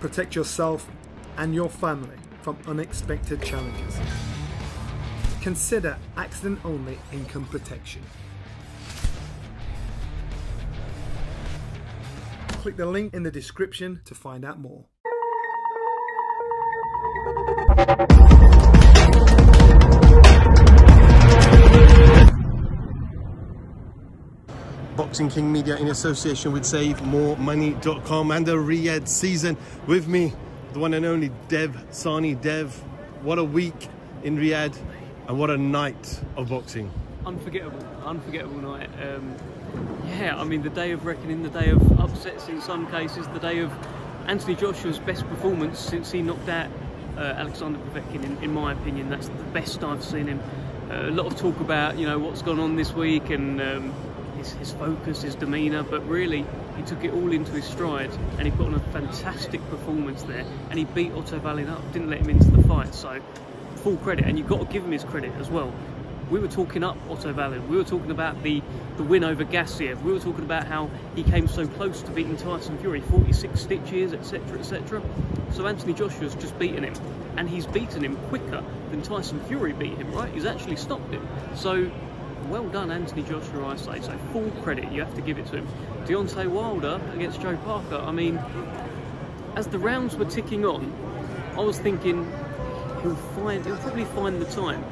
Protect yourself and your family from unexpected challenges. Consider accident-only income protection. Click the link in the description to find out more. Boxing King Media in association with SaveMoreMoney.com and the Riyadh season. With me, the one and only Dev Sani. Dev, what a week in Riyadh and what a night of boxing. Unforgettable night. Yeah, I mean, the day of reckoning, the day of upsets in some cases, the day of Anthony Joshua's best performance since he knocked out Alexander Povetkin. In my opinion, that's the best I've seen him. A lot of talk about, you know, what's gone on this week and his focus, his demeanour, but really he took it all into his stride and he put on a fantastic performance there, and he beat Otto Wallin up, didn't let him into the fight, so full credit, and you've got to give him his credit as well. We were talking up Otto Wallin, we were talking about the win over Gassiev, we were talking about how he came so close to beating Tyson Fury, 46 stitches, etc, etc. So Anthony Joshua's just beaten him, and he's beaten him quicker than Tyson Fury beat him, right? He's actually stopped him. So well done, Anthony Joshua, I say. So full credit, you have to give it to him. Deontay Wilder against Joe Parker. I mean, as the rounds were ticking on, I was thinking he'll probably find the time.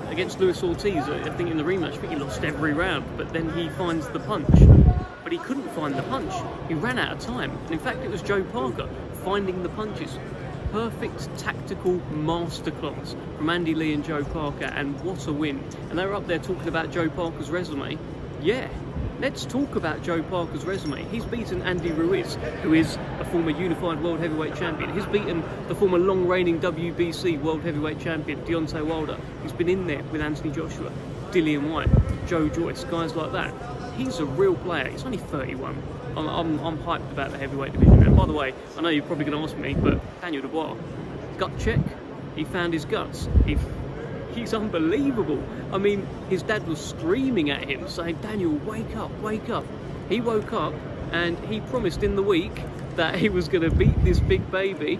Against Luis Ortiz, I think in the rematch, I think he lost every round, but then he finds the punch. But he couldn't find the punch. He ran out of time. And in fact, it was Joe Parker finding the punches. Perfect tactical masterclass from Andy Lee and Joe Parker, and what a win. And they were up there talking about Joe Parker's resume. Yeah, let's talk about Joe Parker's resume. He's beaten Andy Ruiz, who is a former unified world heavyweight champion. He's beaten the former long-reigning WBC world heavyweight champion, Deontay Wilder. He's been in there with Anthony Joshua, Dillian Whyte, Joe Joyce, guys like that. He's a real player. He's only 31. I'm hyped about the heavyweight division. And by the way, I know you're probably going to ask me, but Daniel Dubois, gut check, he found his guts. He's unbelievable. I mean, his dad was screaming at him, saying, Daniel, wake up, wake up. He woke up and he promised in the week that he was going to beat this big baby,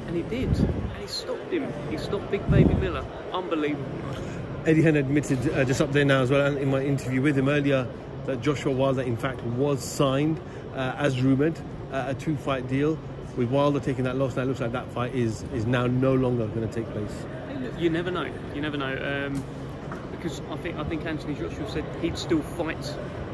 and he did. And he stopped him. He stopped Big Baby Miller. Unbelievable. Eddie Hearn admitted just up there now as well, and in my interview with him earlier, that Joshua Wilder in fact was signed as rumoured, a 2-fight deal. With Wilder taking that loss, now it looks like that fight is now no longer going to take place. You never know. You never know. Because I think Anthony Joshua said he'd still fight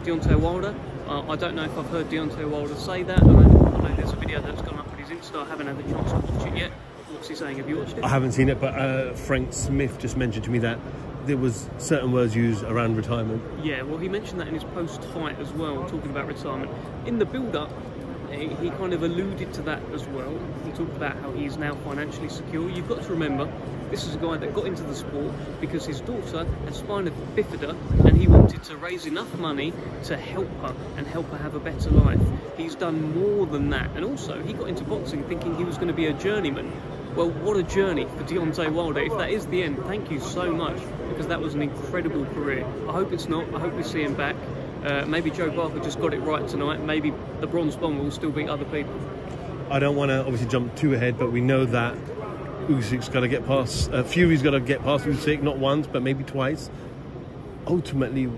Deontay Wilder. I don't know if I've heard Deontay Wilder say that. I know there's a video that's gone up on his Insta. I haven't had the chance to watch it yet. What's he saying? Have you watched it? I haven't seen it, but Frank Smith just mentioned to me that there was certain words used around retirement. Yeah, well, he mentioned that in his post-fight as well, talking about retirement. In the build-up, he kind of alluded to that as well. He talked about how he's now financially secure. You've got to remember, this is a guy that got into the sport because his daughter had spina bifida, and he wanted to raise enough money to help her and help her have a better life. He's done more than that, and also he got into boxing thinking he was going to be a journeyman. Well, what a journey for Deontay Wilder. If that is the end, thank you so much, because that was an incredible career. I hope it's not. I hope we see him back. Maybe Joe Parker just got it right tonight. Maybe the Bronze Bomber will still beat other people. I don't want to obviously jump too ahead, but we know that Usyk's got to get past, Fury's got to get past Usyk, not once, but maybe twice. Ultimately,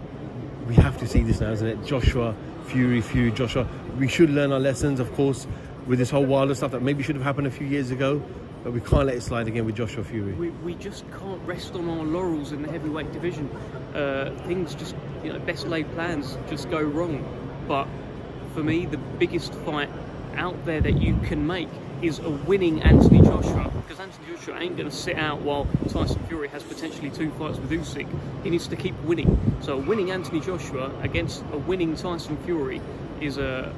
we have to see this now, isn't it? Joshua, Fury, Joshua. We should learn our lessons, of course, with this whole Wilder stuff that maybe should have happened a few years ago. But we can't let it slide again with Joshua Fury. We just can't rest on our laurels in the heavyweight division. Things just, you know, best laid plans just go wrong. But for me, the biggest fight out there that you can make is a winning Anthony Joshua, because Anthony Joshua ain't going to sit out while Tyson Fury has potentially 2 fights with Usyk. He needs to keep winning. So a winning Anthony Joshua against a winning Tyson Fury is a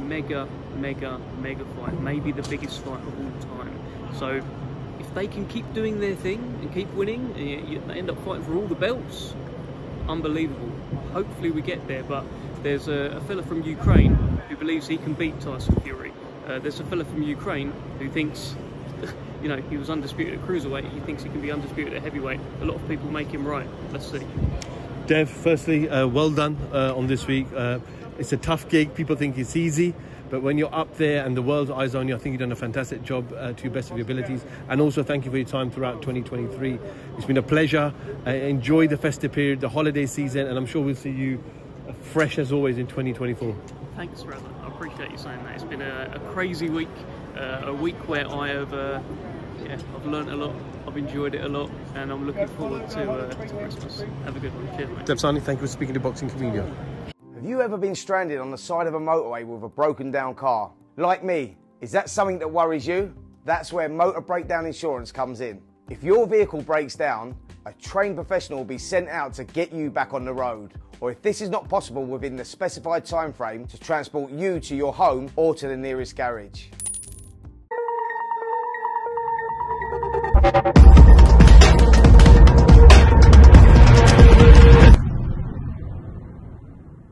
mega fight, maybe the biggest fight of all time. So if they can keep doing their thing and keep winning, and they end up fighting for all the belts, unbelievable. Hopefully we get there, but there's a fella from Ukraine who believes he can beat Tyson Fury. There's a fella from Ukraine who thinks, you know, he was undisputed at cruiserweight, he thinks he can be undisputed at heavyweight. A lot of people make him right. Let's see. Dev, firstly, well done on this week. It's a tough gig. People think it's easy, But when you're up there and the world's eyes on you, I think you've done a fantastic job to your best of your abilities. And also thank you for your time throughout 2023. It's been a pleasure. Enjoy the festive period, the holiday season, and I'm sure we'll see you fresh as always in 2024. Thanks, brother. I appreciate you saying that. It's been a crazy week, a week where I have, I've learnt a lot, I've enjoyed it a lot, and I'm looking forward to Christmas. Have a good one. Cheers, mate. Deb Sani, thank you for speaking to Boxing Comedian. Have you ever been stranded on the side of a motorway with a broken down car? Like me, is that something that worries you? That's where motor breakdown insurance comes in. If your vehicle breaks down, a trained professional will be sent out to get you back on the road. Or if this is not possible within the specified time frame, to transport you to your home or to the nearest garage.